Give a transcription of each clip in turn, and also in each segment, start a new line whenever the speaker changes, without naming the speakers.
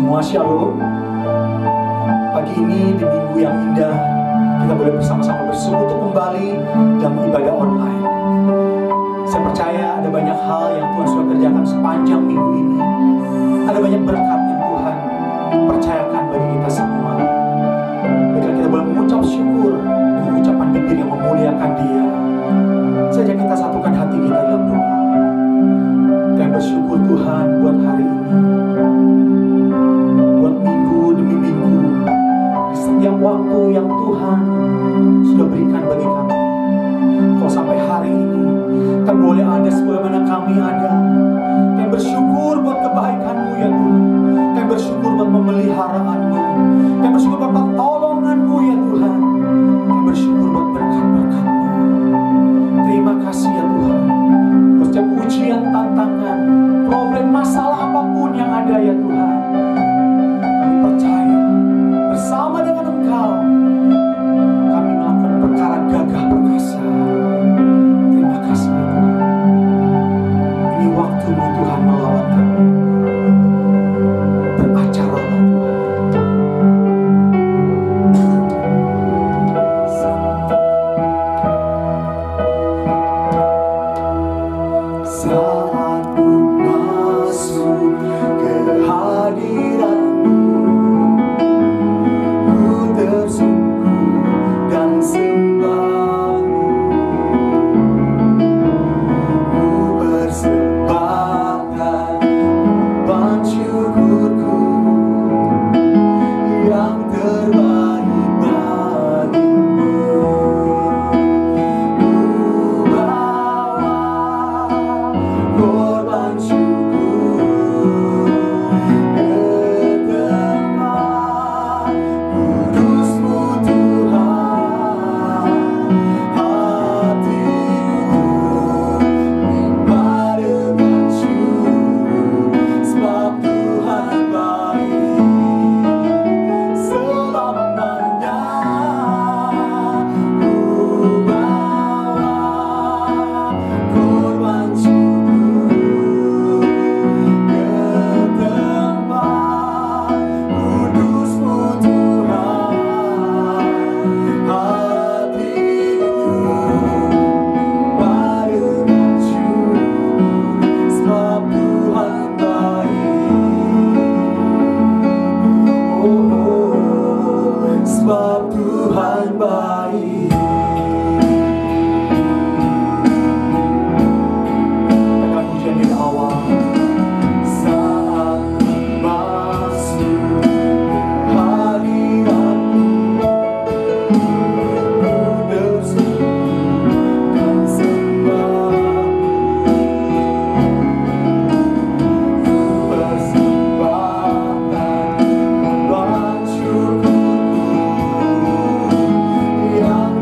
semua shalom. Pagi ini di minggu yang indah, kita boleh bersama-sama bersekutu kembali dalam ibadah online. Saya percaya ada banyak hal yang Tuhan sudah kerjakan sepanjang minggu ini. Ada banyak berkat yang Tuhan percayakan bagi kita semua. Biarlah kita boleh mengucap syukur dengan ucapan bibir yang memuliakan Dia. Saja kita satukan hati kita dalam doa dan bersyukur Tuhan buat hari ini, buat minggu demi minggu, di setiap waktu yang Tuhan sudah berikan bagi kami. Kalau sampai hari ini kan boleh ada sebagaimana kami ada, dan bersyukur buat kebaikan-Mu ya Tuhan, dan bersyukur buat pemeliharaanmu, dan bersyukur buat pertolongan-Mu ya Tuhan, dan bersyukur buat berkat-berkat-Mu. Terima kasih ya Tuhan, buat setiap ujian, tantangan, problem, masalah apapun yang ada ya Tuhan, kami percaya bersama dengan Engkau kami melakukan perkara gagah perkasa. Terima kasih ya Tuhan. Ini waktu-Mu Tuhan melawat kami. Beracaralah Tuhan. Saat ku masuk ke hadirat-Mu, ku tersungkur dan sembah-Mu. Ku persembahkan korban syukurku yang terbaik bagi-Mu. Ku bawa korban syukur ke tempat kudus-Mu Tuhan. Hatiku limpah dengan syukur, sebab Tuhan baik selamanya. Ku bawa korban syukur ke tempat kudus-Mu Tuhan. Hatiku limpah dengan syukur, sebab Tuhan baik. Oh, sebab Tuhan baik. Tekan pujian di awal. Saat masuk hadirat-Mu, ku tersungkur dan sembah-Mu. Ku persembahkan korban syukurku yang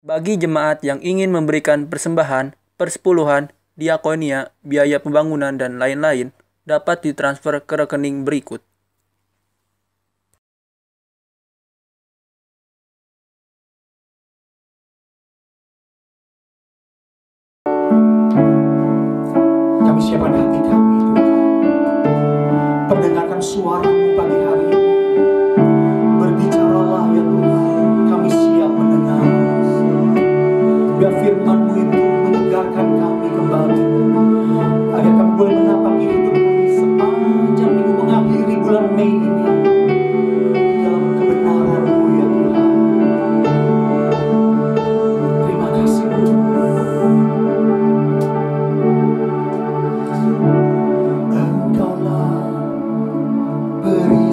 Bagi jemaat yang ingin memberikan persembahan, persepuluhan, diakonia, biaya pembangunan, dan lain-lain, dapat ditransfer ke rekening berikut.
Kami siapkan hati kami, Tuhan. Pendengarkan suara-Mu pagi hari ini. Berbicaralah ya Tuhan, kami siap mendengar. Biar firman-Mu itu menyegarkan kami kembali, agar kami boleh menapaki hidup kami sepanjang minggu mengakhiri bulan Mei ini dalam kebenaran-Mu ya Tuhan. Terima kasih Tuhan. Engkaulah peri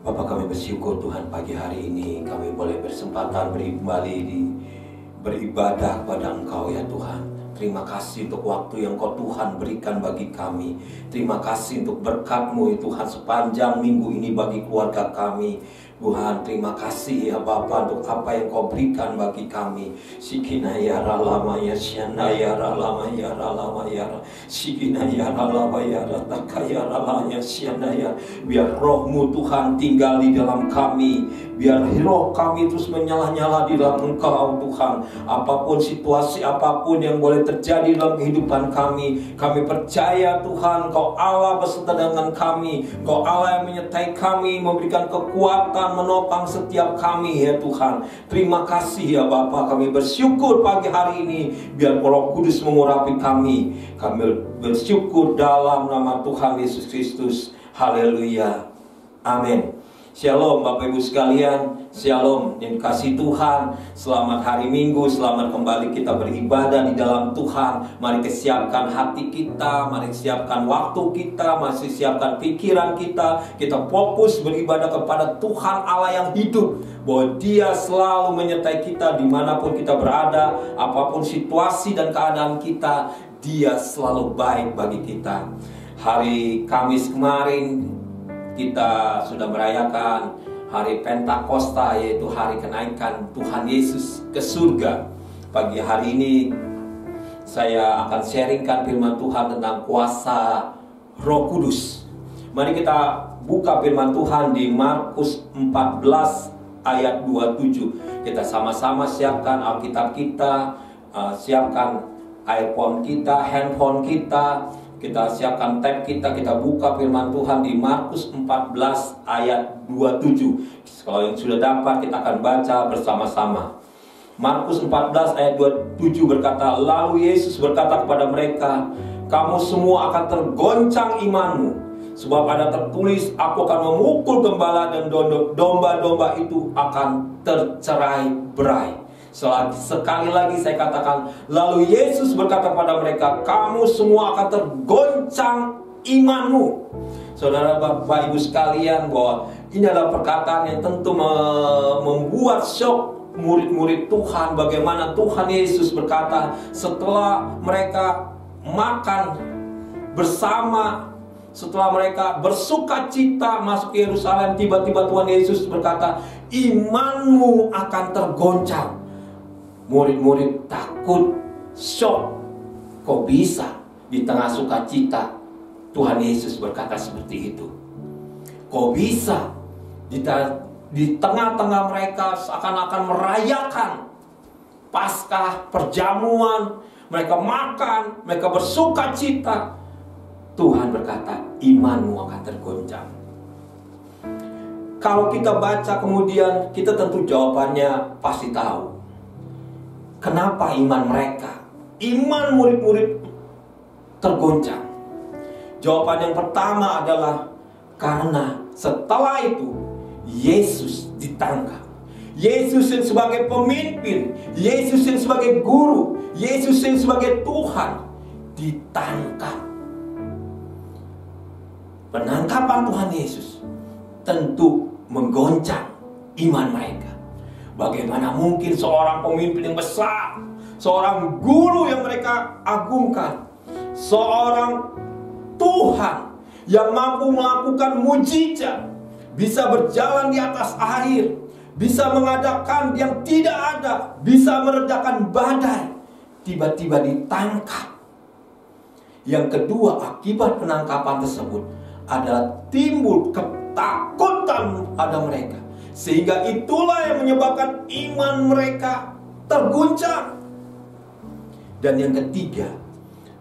Bapak, kami bersyukur Tuhan pagi hari ini kami boleh bersempatan beribadah kepada Engkau ya Tuhan. Terima kasih untuk waktu yang Kau Tuhan berikan bagi kami. Terima kasih untuk berkat-Mu ya Tuhan sepanjang minggu ini bagi keluarga kami. Tuhan, terima kasih ya Bapa untuk apa yang Kau berikan bagi kami. Sikinayara lama ya syanayara lama ya lama ya sikinayara lama ya takayara lama syanaya. Biar roh-Mu Tuhan tinggal di dalam kami. Biar roh kami terus menyala-nyala di dalam Engkau Tuhan. Apapun situasi, apapun yang boleh terjadi dalam kehidupan kami, kami percaya Tuhan Kau Allah beserta dengan kami. Kau Allah yang menyertai kami, memberikan kekuatan, menopang setiap kami ya Tuhan. Terima kasih ya Bapa, kami bersyukur pagi hari ini. Biar Roh Kudus mengurapi kami. Kami bersyukur dalam nama Tuhan Yesus Kristus. Haleluya. Amin. Shalom Bapak Ibu sekalian, shalom yang dikasihi Tuhan. Selamat hari Minggu, selamat kembali kita beribadah di dalam Tuhan. Mari siapkan hati kita, mari siapkan waktu kita, mari siapkan pikiran kita. Kita fokus beribadah kepada Tuhan Allah yang hidup, bahwa Dia selalu menyertai kita dimanapun kita berada. Apapun situasi dan keadaan kita, Dia selalu baik bagi kita. Hari Kamis kemarin kita sudah merayakan hari Pentakosta, yaitu hari kenaikan Tuhan Yesus ke surga. Pagi hari ini saya akan sharingkan firman Tuhan tentang kuasa Roh Kudus. Mari kita buka firman Tuhan di Markus 14 ayat 27. Kita sama-sama siapkan Alkitab kita, siapkan iPhone kita, handphone kita. Kita siapkan tab kita buka firman Tuhan di Markus 14 ayat 27. Kalau yang sudah dapat kita akan baca bersama-sama. Markus 14 ayat 27 berkata, lalu Yesus berkata kepada mereka, kamu semua akan tergoncang imanmu, sebab ada tertulis, aku akan memukul gembala dan domba-domba itu akan tercerai-berai. Sekali lagi saya katakan, lalu Yesus berkata pada mereka, kamu semua akan tergoncang imanmu. Saudara Bapak Ibu sekalian, bahwa ini adalah perkataan yang tentu membuat syok murid-murid Tuhan. Bagaimana Tuhan Yesus berkata setelah mereka makan bersama, setelah mereka bersuka cita masuk ke Yerusalem, tiba-tiba Tuhan Yesus berkata, imanmu akan tergoncang. Murid-murid takut, syok. Kok bisa di tengah sukacita Tuhan Yesus berkata seperti itu? Kok bisa di tengah-tengah mereka seakan-akan merayakan Paskah, perjamuan, mereka makan, mereka bersukacita, Tuhan berkata, imanmu akan tergoncang. Kalau kita baca kemudian, kita tentu jawabannya pasti tahu. Kenapa iman mereka, iman murid-murid tergoncang? Jawaban yang pertama adalah karena setelah itu Yesus ditangkap. Yesus yang sebagai pemimpin, Yesus yang sebagai guru, Yesus yang sebagai Tuhan ditangkap. Penangkapan Tuhan Yesus tentu menggoncang iman mereka. Bagaimana mungkin seorang pemimpin yang besar, seorang guru yang mereka agungkan, seorang Tuhan yang mampu melakukan mujizat, bisa berjalan di atas air, bisa mengadakan yang tidak ada, bisa meredakan badai, tiba-tiba ditangkap. Yang kedua, akibat penangkapan tersebut adalah timbul ketakutan pada mereka, sehingga itulah yang menyebabkan iman mereka terguncang. Dan yang ketiga,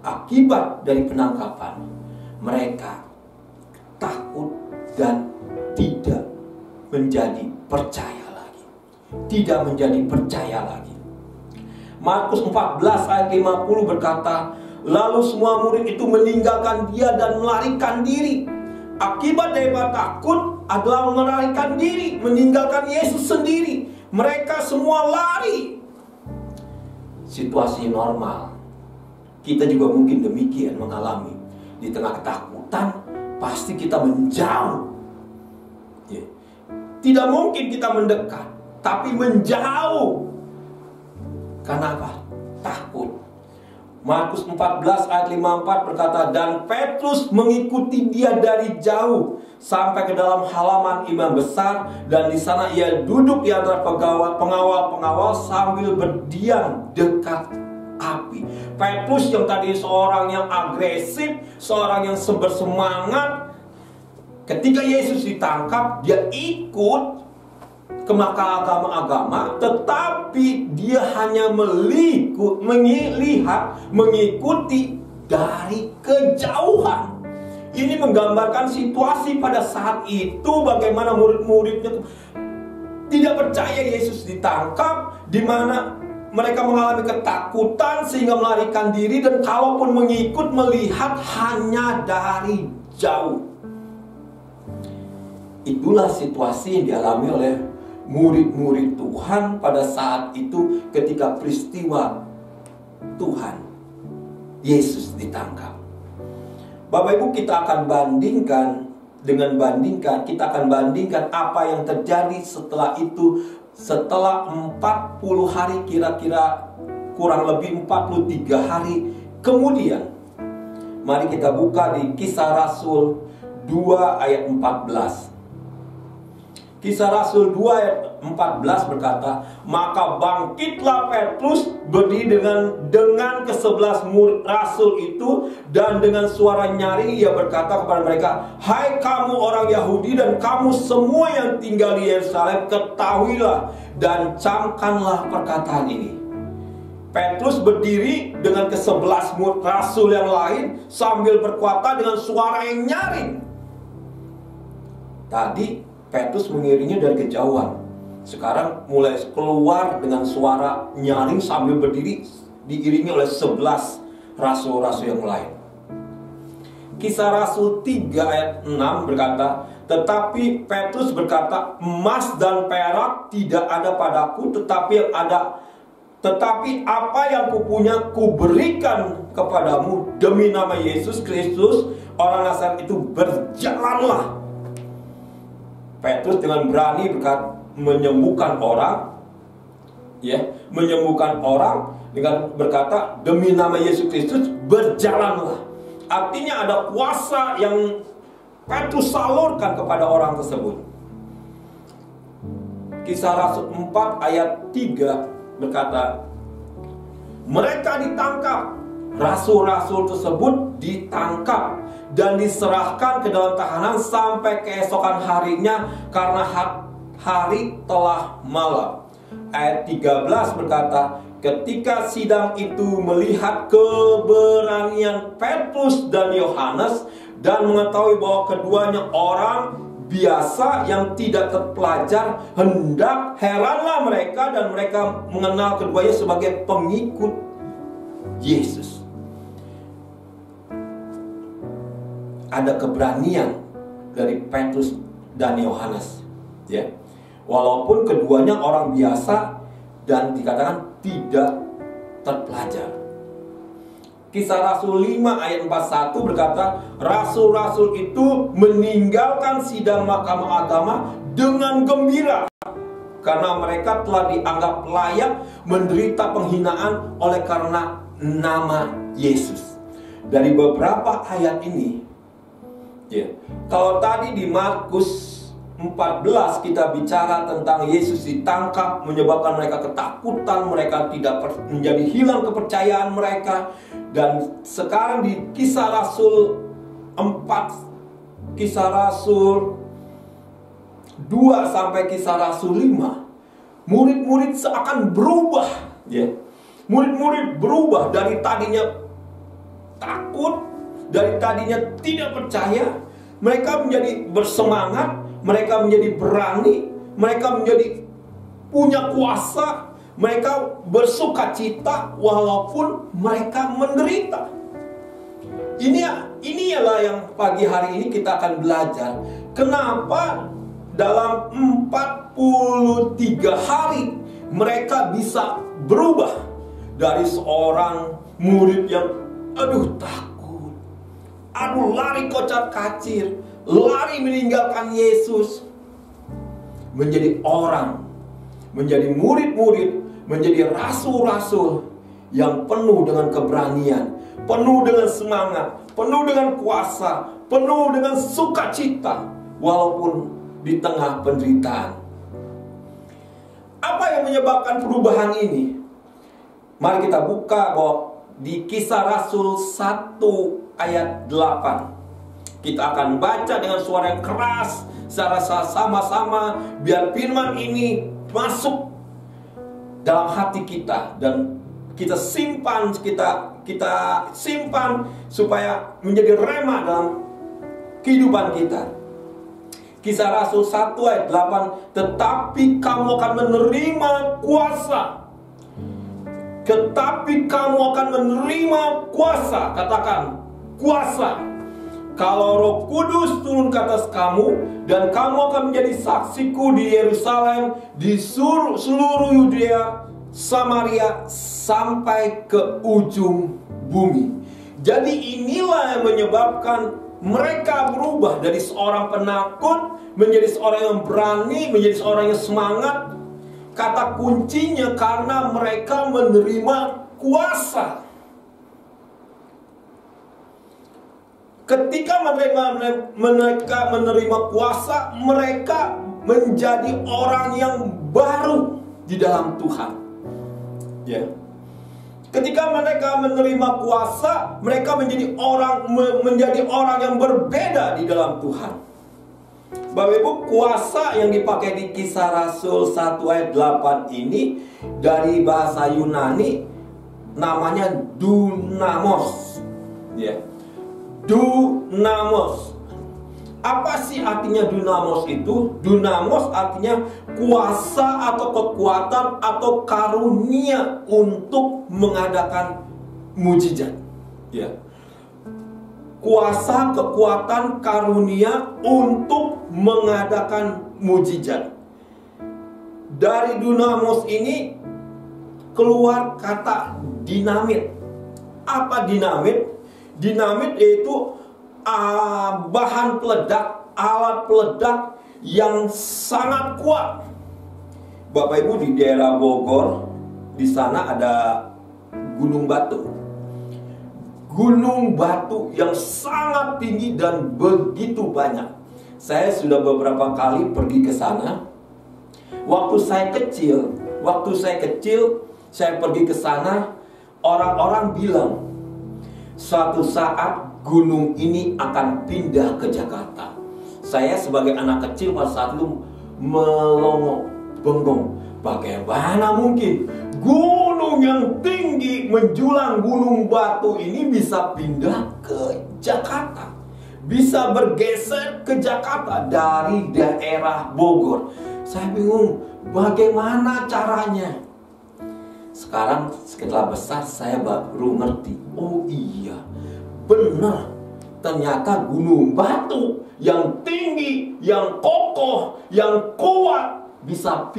akibat dari penangkapan, mereka takut dan tidak menjadi percaya lagi. Tidak menjadi percaya lagi. Markus 14 ayat 50 berkata, lalu semua murid itu meninggalkan dia dan melarikan diri. Akibat dari takut adalah melarikan diri, meninggalkan Yesus sendiri. Mereka semua lari. Situasi normal, kita juga mungkin demikian mengalami. Di tengah ketakutan, pasti kita menjauh. Tidak mungkin kita mendekat, tapi menjauh. Karena apa? Takut. Markus 14 ayat 54 berkata, dan Petrus mengikuti dia dari jauh sampai ke dalam halaman imam besar, dan di sana ia duduk di antara pengawal-pengawal sambil berdiam dekat api. Petrus yang tadi seorang yang agresif, seorang yang bersemangat, ketika Yesus ditangkap, dia ikut ke mahkamah agama, tetapi dia hanya mengikuti dari kejauhan. Ini menggambarkan situasi pada saat itu, bagaimana murid-muridnya tidak percaya Yesus ditangkap, di mana mereka mengalami ketakutan sehingga melarikan diri, dan kalaupun mengikut, melihat hanya dari jauh. Itulah situasi yang dialami oleh murid-murid Tuhan pada saat itu ketika peristiwa Tuhan Yesus ditangkap. Bapak Ibu, kita akan bandingkan kita akan bandingkan apa yang terjadi setelah itu. Setelah 40 hari, kira-kira kurang lebih 43 hari kemudian, mari kita buka di Kisah Rasul 2 ayat 14. Kisah Rasul 2 ayat 14 berkata, maka bangkitlah Petrus berdiri dengan ke-11 murid Rasul itu, dan dengan suara nyaring ia berkata kepada mereka, hai kamu orang Yahudi dan kamu semua yang tinggal di Yerusalem, ketahuilah dan camkanlah perkataan ini. Petrus berdiri dengan ke-11 murid Rasul yang lain sambil berkata dengan suara yang nyaring. Tadi Petrus mengiringnya dari kejauhan. Sekarang mulai keluar dengan suara nyaring sambil berdiri, diiringi oleh 11 rasul-rasul yang lain. Kisah Rasul 3 ayat 6 berkata, tetapi Petrus berkata, emas dan perak tidak ada padaku, tetapi apa yang kupunya kuberikan kepadamu. Demi nama Yesus Kristus orang Nazaret itu, berjalanlah. Petrus dengan berani menyembuhkan orang, menyembuhkan orang dengan berkata, demi nama Yesus Kristus berjalanlah. Artinya ada kuasa yang Petrus salurkan kepada orang tersebut. Kisah Rasul 4 ayat 3 berkata, mereka ditangkap, rasul-rasul tersebut ditangkap dan diserahkan ke dalam tahanan sampai keesokan harinya, karena hari telah malam. Ayat 13 berkata, ketika sidang itu melihat keberanian Petrus dan Yohanes dan mengetahui bahwa keduanya orang biasa yang tidak terpelajar, heranlah mereka, dan mereka mengenal keduanya sebagai pengikut Yesus. Ada keberanian dari Petrus dan Yohanes, walaupun keduanya orang biasa dan dikatakan tidak terpelajar. Kisah Rasul 5 ayat 41 berkata, rasul-rasul itu meninggalkan sidang mahkamah agama dengan gembira, karena mereka telah dianggap layak menderita penghinaan oleh karena nama Yesus. Dari beberapa ayat ini, kalau tadi di Markus 14 kita bicara tentang Yesus ditangkap, menyebabkan mereka ketakutan, mereka tidak menjadi hilang kepercayaan mereka. Dan sekarang di Kisah Rasul 4, Kisah Rasul 2 sampai Kisah Rasul 5, murid-murid seakan berubah. Murid-murid berubah dari tadinya takut, dari tadinya tidak percaya, mereka menjadi bersemangat, mereka menjadi berani, mereka menjadi punya kuasa, mereka bersukacita walaupun mereka menderita. Inilah yang pagi hari ini kita akan belajar. Kenapa dalam 43 hari mereka bisa berubah dari seorang murid yang takut, lari kocar kacir, lari meninggalkan Yesus. menjadi orang, menjadi murid-murid, menjadi rasul-rasul yang penuh dengan keberanian, penuh dengan semangat, penuh dengan kuasa, penuh dengan sukacita, walaupun di tengah penderitaan. Apa yang menyebabkan perubahan ini? Mari kita buka bahwa di Kisah Rasul 1 ayat 8. Kita akan baca dengan suara yang keras secara sama-sama, biar firman ini masuk dalam hati kita dan kita simpan, kita simpan supaya menjadi rema dalam kehidupan kita. Kisah Rasul 1 ayat 8, tetapi kamu akan menerima kuasa. Tetapi kamu akan menerima kuasa. Katakan, kuasa. Kalau Roh Kudus turun ke atas kamu, dan kamu akan menjadi saksiku di Yerusalem, di seluruh Yudea, Samaria, sampai ke ujung bumi. Jadi inilah yang menyebabkan mereka berubah dari seorang penakut menjadi seorang yang berani, menjadi seorang yang semangat. Kata kuncinya karena mereka menerima kuasa. Ketika mereka menerima kuasa, mereka menjadi orang yang baru di dalam Tuhan. Ya. Ketika mereka menerima kuasa, mereka menjadi orang yang berbeda di dalam Tuhan. Bapak Ibu, kuasa yang dipakai di Kisah Rasul 1 ayat 8 ini dari bahasa Yunani namanya dunamos. Ya. Dunamos. Apa sih artinya dunamos itu? Dunamos artinya kuasa atau kekuatan atau karunia untuk mengadakan mujizat. Ya. Kuasa, kekuatan, karunia untuk mengadakan mujizat. Dari dunamos ini keluar kata dinamit. Apa dinamit? Dinamit yaitu bahan peledak, alat peledak yang sangat kuat. Bapak Ibu, di daerah Bogor, di sana ada gunung batu. Gunung batu yang sangat tinggi dan begitu banyak. Saya sudah beberapa kali pergi ke sana. Waktu saya kecil, saya pergi ke sana, orang-orang bilang suatu saat gunung ini akan pindah ke Jakarta. Saya sebagai anak kecil pada saat itu melongo, bengong. Bagaimana mungkin gunung yang tinggi menjulang gunung batu ini bisa pindah ke Jakarta? Bisa bergeser ke Jakarta dari daerah Bogor. Saya bingung, bagaimana caranya? Sekarang setelah besar saya baru ngerti. Oh iya, benar. Ternyata gunung batu yang tinggi, yang kokoh, yang kuat bisa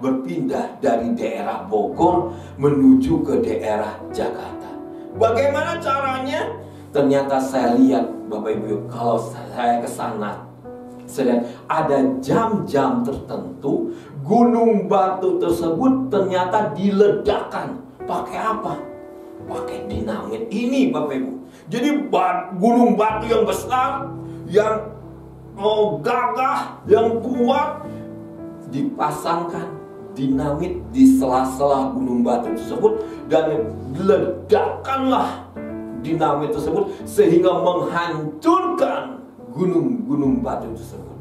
berpindah dari daerah Bogor menuju ke daerah Jakarta. Bagaimana caranya? Ternyata saya lihat, Bapak Ibu, kalau saya ke sana, saya lihat ada jam-jam tertentu gunung batu tersebut ternyata diledakkan. Pakai apa? Pakai dinamit ini, Bapak Ibu. Jadi gunung batu yang besar, yang gagah, yang kuat, dipasangkan dinamit di sela-sela gunung batu tersebut dan diledakkanlah dinamit tersebut sehingga menghancurkan gunung-gunung batu tersebut.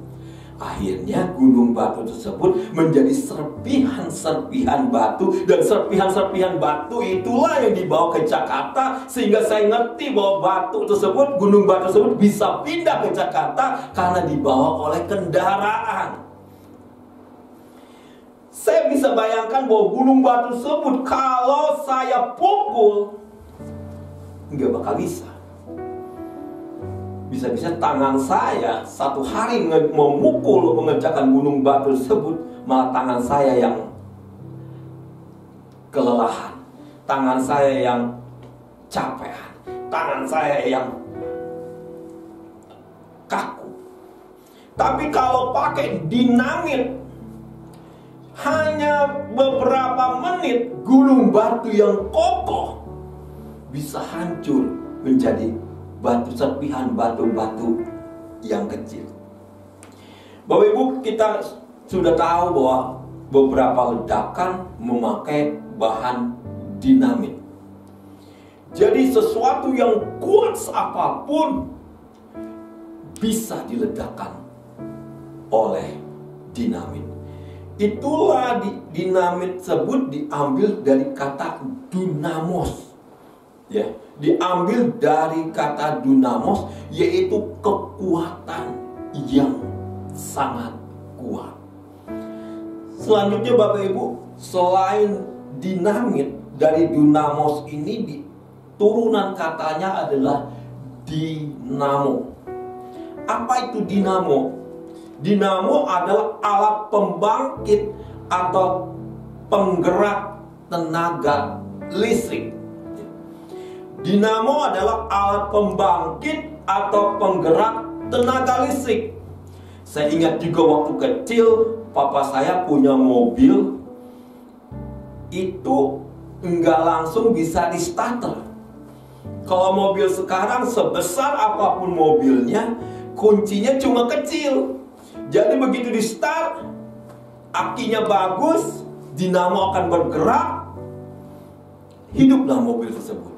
Akhirnya gunung batu tersebut menjadi serpihan-serpihan batu, dan serpihan-serpihan batu itulah yang dibawa ke Jakarta, sehingga saya ngerti bahwa batu tersebut, gunung batu tersebut bisa pindah ke Jakarta karena dibawa oleh kendaraan. Saya bisa bayangkan bahwa gunung batu tersebut kalau saya pukul nggak bakal bisa. Bisa-bisa tangan saya satu hari memukul mengerjakan gunung batu tersebut, malah tangan saya yang kelelahan, tangan saya yang capek, tangan saya yang kaku. Tapi kalau pakai dinamit, hanya beberapa menit gulung batu yang kokoh bisa hancur menjadi batu serpihan batu-batu yang kecil. Bapak Ibu, kita sudah tahu bahwa beberapa ledakan memakai bahan dinamit. Jadi sesuatu yang kuat apapun bisa diledakkan oleh dinamit. Itulah dinamit tersebut diambil dari kata dunamos. Ya, diambil dari kata dunamos, yaitu kekuatan yang sangat kuat. Selanjutnya Bapak Ibu, selain dinamit, dari dunamos ini turunan katanya adalah dinamo. Apa itu dinamo? Dinamo adalah alat pembangkit atau penggerak tenaga listrik. Dinamo adalah alat pembangkit atau penggerak tenaga listrik. Saya ingat juga waktu kecil, papa saya punya mobil, itu enggak langsung bisa di starter. Kalau mobil sekarang sebesar apapun mobilnya, kuncinya cuma kecil. Jadi begitu di start, akinya bagus, dinamo akan bergerak, hiduplah mobil tersebut.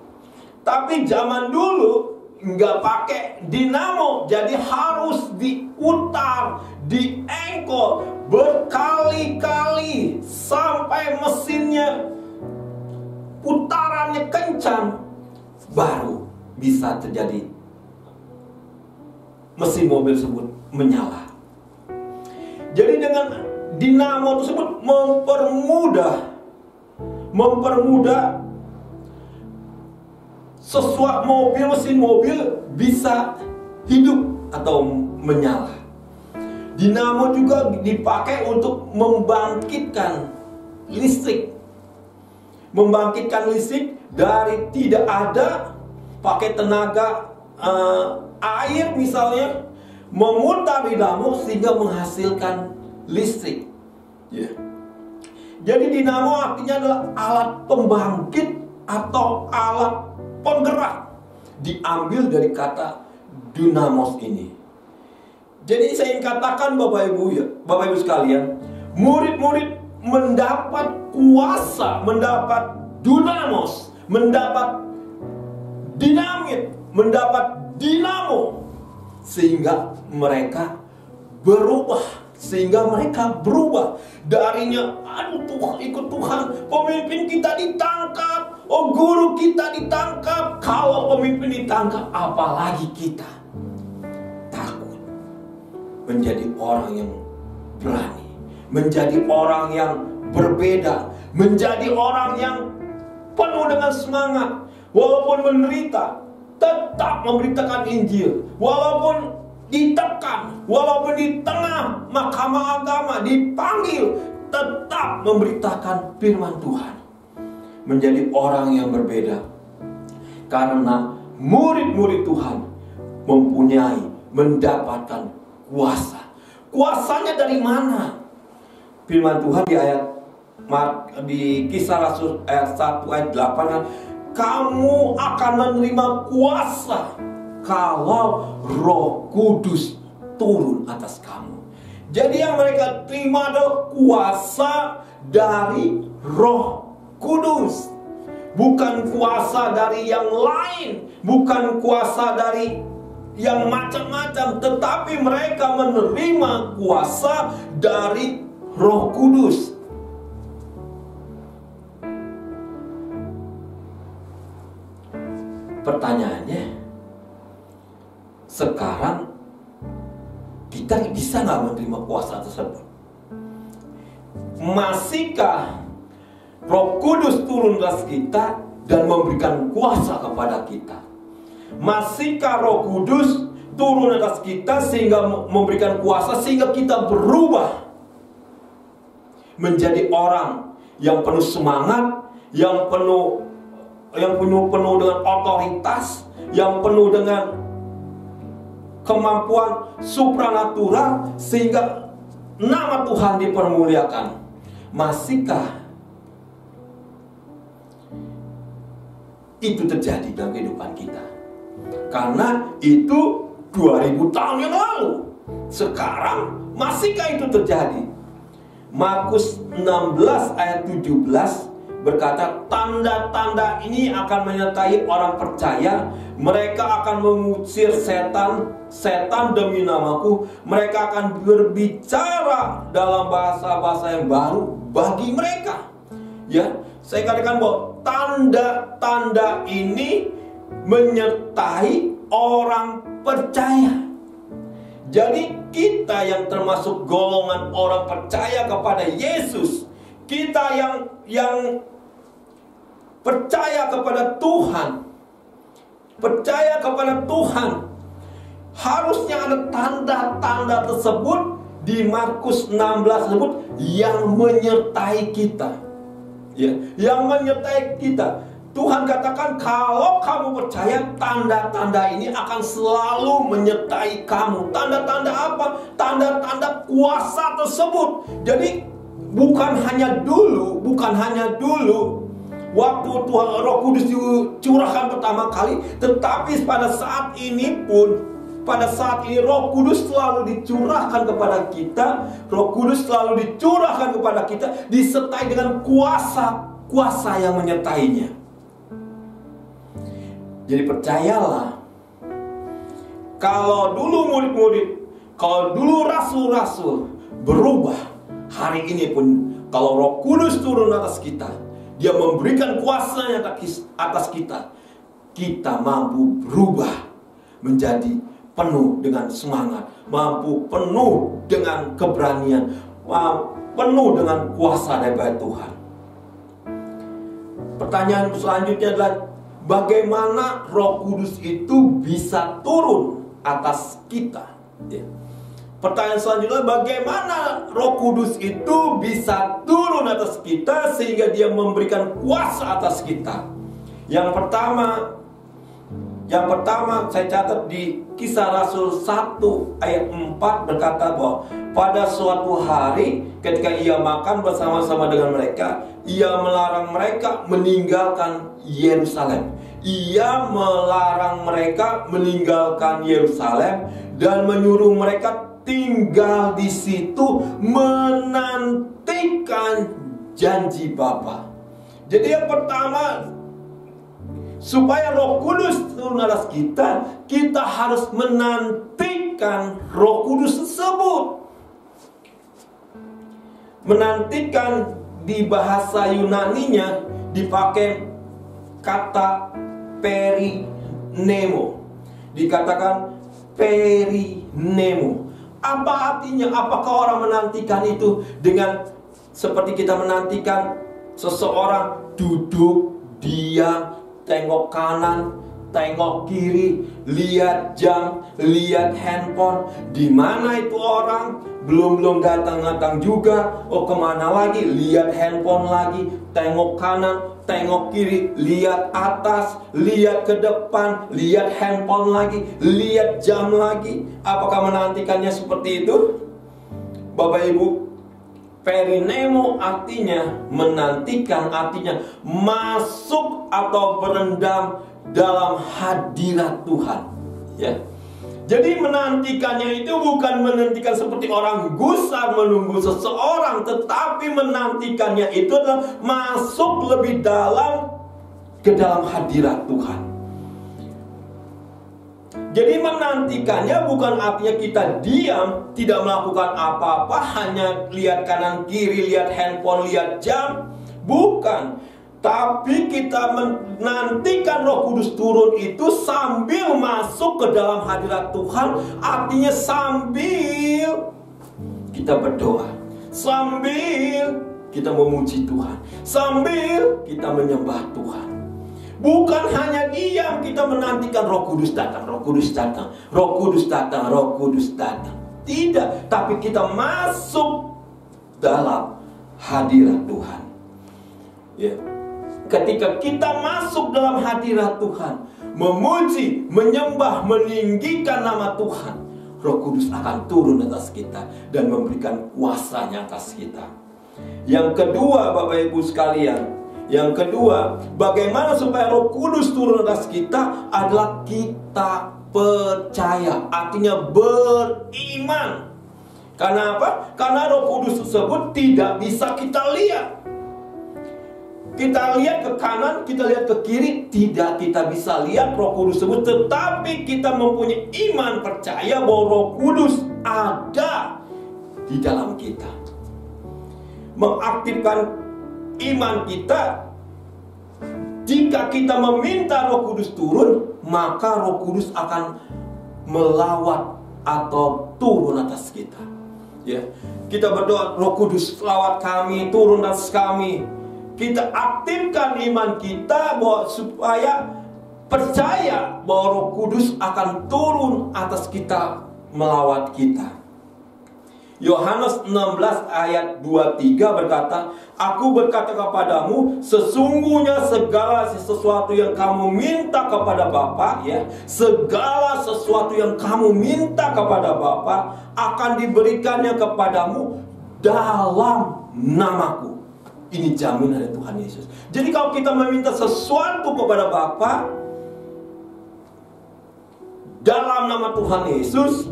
Tapi zaman dulu nggak pakai dinamo, jadi harus diputar, diengkol berkali-kali sampai mesinnya putarannya kencang, baru bisa terjadi mesin mobil tersebut menyala. Jadi dengan dinamo tersebut mempermudah sesuatu mesin mobil bisa hidup atau menyala. Dinamo juga dipakai untuk membangkitkan listrik. Membangkitkan listrik dari tidak ada, pakai tenaga air misalnya, memutar dinamo sehingga menghasilkan listrik. Jadi dinamo artinya adalah alat pembangkit atau alat penggerak, diambil dari kata dunamos ini. Jadi saya ingin katakan Bapak Ibu sekalian, murid-murid mendapat kuasa, mendapat dunamos, mendapat dinamit, mendapat dinamo, sehingga mereka berubah. Darinya, aduh Tuhan, ikut Tuhan, pemimpin kita ditangkap, oh guru kita ditangkap. Kalau pemimpin ditangkap, apalagi kita takut. Menjadi orang yang berani, menjadi orang yang berbeda, menjadi orang yang penuh dengan semangat. Walaupun menderita, tetap memberitakan Injil. Walaupun ditekan, walaupun di tengah mahkamah agama dipanggil, tetap memberitakan firman Tuhan. Menjadi orang yang berbeda. Karena murid-murid Tuhan mendapatkan kuasa. Kuasanya dari mana? Firman Tuhan di Kisah Rasul ayat 1 ayat 8, kamu akan menerima kuasa kalau Roh Kudus turun atas kamu. Jadi yang mereka terima adalah kuasa dari Roh Kudus, bukan kuasa dari yang lain, bukan kuasa dari yang macam-macam, tetapi mereka menerima kuasa dari Roh Kudus. Pertanyaannya, sekarang kita bisa nggak menerima kuasa tersebut? Masihkah Roh Kudus turun atas kita dan memberikan kuasa kepada kita? Masihkah Roh Kudus turun atas kita sehingga memberikan kuasa sehingga kita berubah menjadi orang yang penuh semangat, yang penuh dengan otoritas, yang penuh dengan kemampuan supranatural sehingga nama Tuhan dipermuliakan? Masihkah itu terjadi dalam kehidupan kita? Karena itu 2000 tahun yang lalu. Sekarang masihkah itu terjadi? Markus 16 ayat 17 berkata, tanda-tanda ini akan menyertai orang percaya. Mereka akan mengusir setan demi namaku. Mereka akan berbicara dalam bahasa-bahasa yang baru bagi mereka. Ya, saya katakan bahwa tanda-tanda ini menyertai orang percaya. Jadi kita yang termasuk golongan orang percaya kepada Yesus, kita yang percaya kepada Tuhan, harusnya ada tanda-tanda tersebut di Markus 16 tersebut yang menyertai kita. Ya, yang menyertai kita. Tuhan katakan, kalau kamu percaya, tanda-tanda ini akan selalu menyertai kamu. Tanda-tanda apa? Tanda-tanda kuasa tersebut. Jadi bukan hanya dulu waktu Tuhan Roh Kudus dicurahkan pertama kali, tetapi pada saat ini Roh Kudus selalu dicurahkan kepada kita. Roh Kudus selalu dicurahkan kepada kita, disertai dengan kuasa yang menyertainya. Jadi percayalah, kalau dulu murid-murid, kalau dulu rasul-rasul berubah, hari ini pun kalau Roh Kudus turun atas kita, Dia memberikan kuasanya atas kita, kita mampu berubah menjadi penuh dengan semangat, mampu penuh dengan keberanian, penuh dengan kuasa daripada Tuhan. Pertanyaan selanjutnya adalah, bagaimana Roh Kudus itu bisa turun atas kita? Ya. Pertanyaan selanjutnya, bagaimana Roh Kudus itu bisa turun atas kita sehingga Dia memberikan kuasa atas kita? Yang pertama saya catat di Kisah Rasul 1 ayat 4 berkata bahwa pada suatu hari ketika Ia makan bersama-sama dengan mereka, Ia melarang mereka meninggalkan Yerusalem. Ia melarang mereka meninggalkan Yerusalem dan menyuruh mereka tinggal di situ menantikan janji Bapa. Jadi yang pertama, supaya Roh Kudus turun atas kita, kita harus menantikan Roh Kudus tersebut. Menantikan di bahasa Yunaninya dipakai kata perinemo. Dikatakan perinemo. Apa artinya? Apakah orang menantikan itu dengan seperti kita menantikan seseorang duduk, diam, tengok kanan, tengok kiri, lihat jam, lihat handphone. Di mana itu orang? Belum datang juga. Oh, kemana lagi? Lihat handphone lagi, tengok kanan, tengok kiri, lihat atas, lihat ke depan, lihat handphone lagi, lihat jam lagi. Apakah menantikannya seperti itu? Bapak Ibu, perinemo artinya menantikan, artinya masuk atau berendam dalam hadirat Tuhan. Ya. Jadi menantikannya itu bukan menantikan seperti orang gusar menunggu seseorang, tetapi menantikannya itu adalah masuk lebih dalam ke dalam hadirat Tuhan. Jadi menantikannya bukan artinya kita diam, tidak melakukan apa-apa, hanya lihat kanan kiri, lihat handphone, lihat jam. Bukan. Tapi kita menantikan Roh Kudus turun itu sambil masuk ke dalam hadirat Tuhan. Artinya sambil kita berdoa, sambil kita memuji Tuhan, sambil kita menyembah Tuhan. Bukan hanya diam kita menantikan Roh Kudus datang, Roh Kudus datang, Roh Kudus datang, Roh Kudus datang. Tidak, tapi kita masuk dalam hadirat Tuhan. Ya. Ketika kita masuk dalam hadirat Tuhan, memuji, menyembah, meninggikan nama Tuhan, Roh Kudus akan turun atas kita dan memberikan kuasanya atas kita. Yang kedua, Bapak Ibu sekalian, yang kedua, bagaimana supaya Roh Kudus turun atas kita adalah kita percaya, artinya beriman. Karena apa? Karena Roh Kudus tersebut tidak bisa kita lihat. Kita lihat ke kanan, kita lihat ke kiri, tidak kita bisa lihat Roh Kudus tersebut. Tetapi kita mempunyai iman, percaya bahwa Roh Kudus ada di dalam kita, mengaktifkan iman kita. Jika kita meminta Roh Kudus turun, maka Roh Kudus akan melawat atau turun atas kita. Ya, kita berdoa, Roh Kudus lawat kami, turun atas kami. Kita aktifkan iman kita bahwa supaya percaya bahwa Roh Kudus akan turun atas kita, melawat kita. Yohanes 16 ayat 23 berkata, Aku berkata kepadamu, sesungguhnya segala sesuatu yang kamu minta kepada Bapa, ya, segala sesuatu yang kamu minta kepada Bapa akan diberikannya kepadamu dalam namaku. Ini jaminan dari Tuhan Yesus. Jadi kalau kita meminta sesuatu kepada Bapa dalam nama Tuhan Yesus,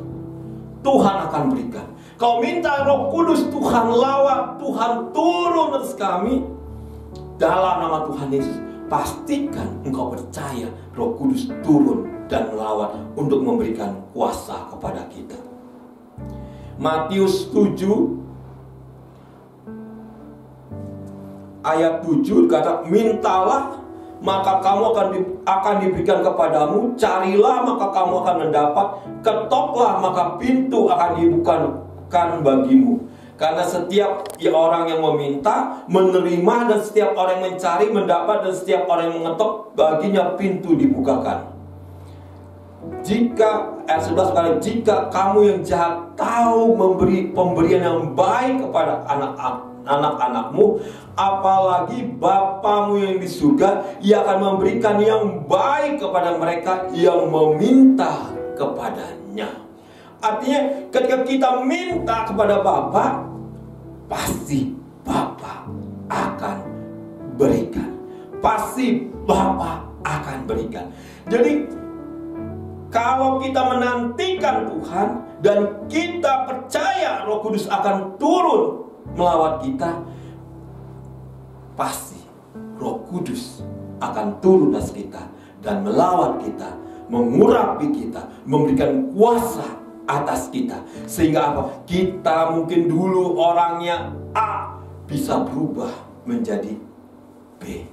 Tuhan akan berikan. Kau minta Roh Kudus, Tuhan lawat, Tuhan turun atas kami dalam nama Tuhan Yesus. Pastikan engkau percaya Roh Kudus turun dan melawat untuk memberikan kuasa kepada kita. Matius 7 ayat 7 kata, mintalah maka kamu akan diberikan kepadamu, carilah maka kamu akan mendapat, ketoklah maka pintu akan dibukakan bagimu. Karena setiap orang yang meminta menerima, dan setiap orang yang mencari mendapat, dan setiap orang yang mengetok baginya pintu dibukakan. Jika ayat 11 kali, jika kamu yang jahat tahu memberi pemberian yang baik kepada anak-anakmu, apalagi Bapamu yang di surga, Ia akan memberikan yang baik kepada mereka yang meminta kepadanya. Artinya ketika kita minta kepada Bapa, pasti Bapa akan berikan. Pasti Bapa akan berikan. Jadi kalau kita menantikan Tuhan dan kita percaya Roh Kudus akan turun melawat kita, pasti Roh Kudus akan turun atas kita dan melawat kita, mengurapi kita, memberikan kuasa atas kita. Sehingga apa? Kita mungkin dulu orangnya A bisa berubah menjadi B,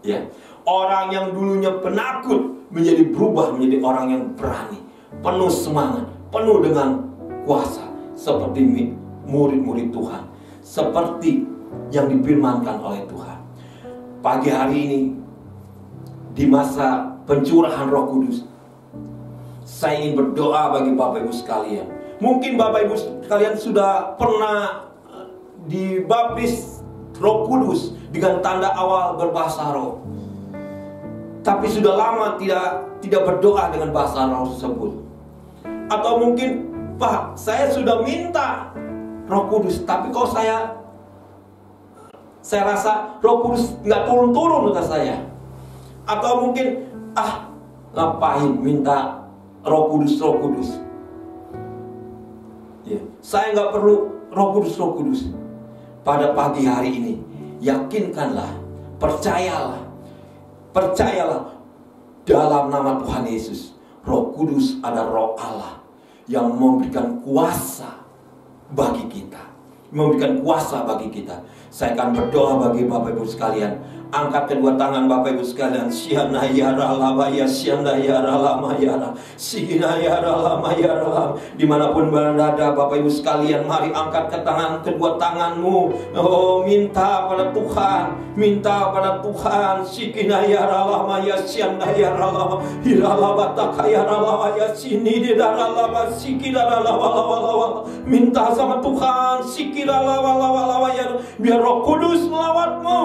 ya. Orang yang dulunya penakut menjadi berubah menjadi orang yang berani, penuh semangat, penuh dengan kuasa, seperti murid-murid Tuhan, seperti yang difirmankan oleh Tuhan. Pagi hari ini, di masa pencurahan Roh Kudus, saya ingin berdoa bagi Bapak Ibu sekalian. Mungkin Bapak Ibu sekalian sudah pernah dibaptis Roh Kudus dengan tanda awal berbahasa roh, tapi sudah lama tidak berdoa dengan bahasa roh tersebut. Atau mungkin, Pak, saya sudah minta Roh Kudus, tapi kok saya rasa Roh Kudus nggak turun-turun ke saya. Atau mungkin, ngapain minta Roh Kudus. Ya, saya nggak perlu Roh Kudus. Pada pagi hari ini, yakinkanlah, percayalah dalam nama Tuhan Yesus. Roh Kudus adalah Roh Allah yang memberikan kuasa bagi kita, Saya akan berdoa bagi Bapak Ibu sekalian. Angkat kedua tangan Bapak Ibu sekalian. Siana yara lama ya, siana yara lama yara, sina yara lama yara. Dimanapun berada Bapak Ibu sekalian, mari angkat ke tangan, kedua tanganmu. Oh, minta pada Tuhan. Sikina yara lama ya, siana yara lama, hirala bataka yara lama ya, sini di darah lama, sikina lama. Minta sama Tuhan, sikina Biar Roh Kudus melawatmu,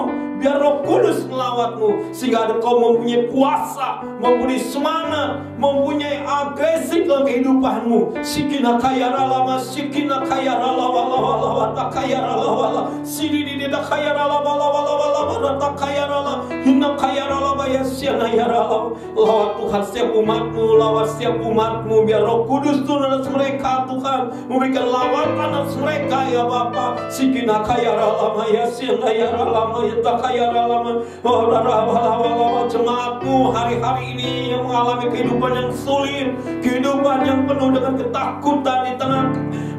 biar Roh Kudus melawatmu, sehingga engkau mempunyai kuasa, mempunyai semangat, mempunyai agresif dalam kehidupanmu. Sikina kaya ralama, sikina kaya ralawa, tak kaya ralawa, sidi di tak kaya ralawa, tak kaya ralawa, hina kaya ralawa ya siana ya ralawa. Lawat Tuhan setiap umatmu, lawat setiap umatmu, biar Roh Kudus turun atas mereka Tuhan, memberikan lawatan atas mereka ya Bapa. Sikina kaya ralama ya siana ya ralama ya tak kaya ralama. Oh ralawa, jemaatmu hari-hari ini yang mengalami kehidupan yang sulit, kehidupan yang penuh dengan ketakutan di tengah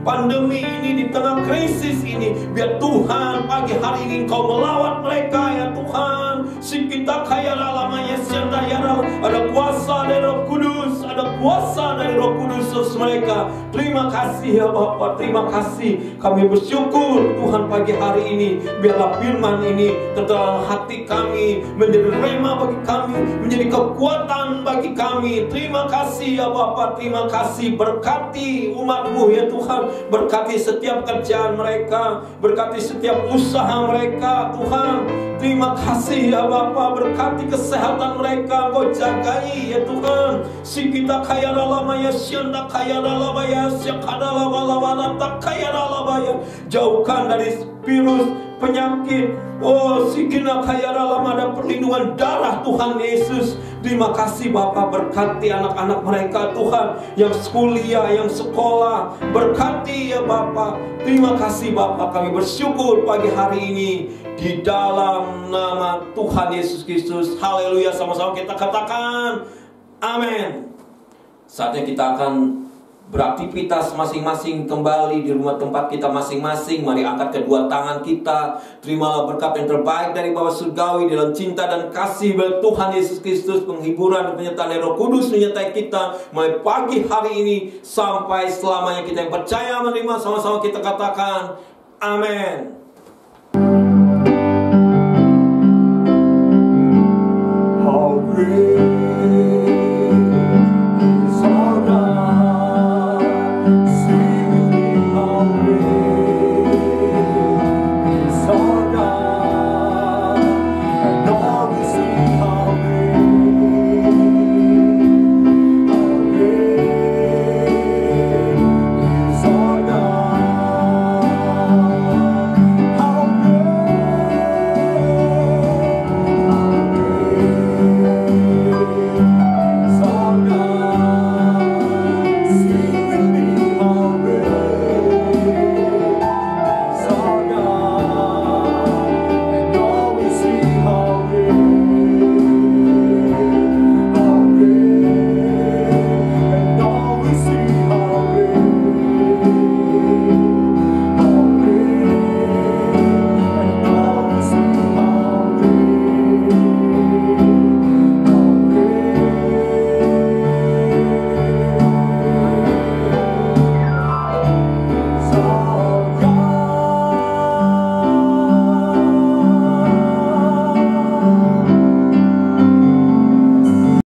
pandemi ini, di tengah krisis ini, biar Tuhan pagi hari ini Engkau melawat mereka ya Tuhan. Sikita kaya lamanya sianda ya, ada kuasa dari Roh Kudus, ada kuasa dari Roh Kudus atas mereka. Terima kasih ya Bapa, terima kasih. Kami bersyukur Tuhan pagi hari ini, biarlah firman ini terdalam hati kami, menjadi rema bagi kami, menjadi kekuatan bagi kami. Terima kasih ya Bapa, terima kasih. Berkati umat-Mu ya Tuhan, berkati setiap kerjaan mereka, berkati setiap usaha mereka Tuhan. Terima kasih ya Bapa, berkati kesehatan mereka, Kau jagai ya Tuhan. Sikita kaya lamaya, sianda kaya lamaya, siakada lama tak kaya lamaya. Jauhkan dari virus, penyakit. Oh, sikina kaya lama, ada perlindungan darah Tuhan Yesus. Terima kasih Bapa, berkati anak-anak mereka Tuhan, yang kuliah, yang sekolah. Berkati ya Bapa. Terima kasih Bapa, kami bersyukur pagi hari ini di dalam nama Tuhan Yesus Kristus. Haleluya, sama-sama kita katakan amin. Saatnya kita akan beraktivitas masing-masing kembali di rumah tempat kita masing-masing. Mari angkat kedua tangan kita, terimalah berkat yang terbaik dari Bapa Surgawi dalam cinta dan kasih dari Tuhan Yesus Kristus. Penghiburan dan penyertaan dari Roh Kudus menyertai kita mulai pagi hari ini sampai selamanya. Kita yang percaya menerima, sama-sama kita katakan amin.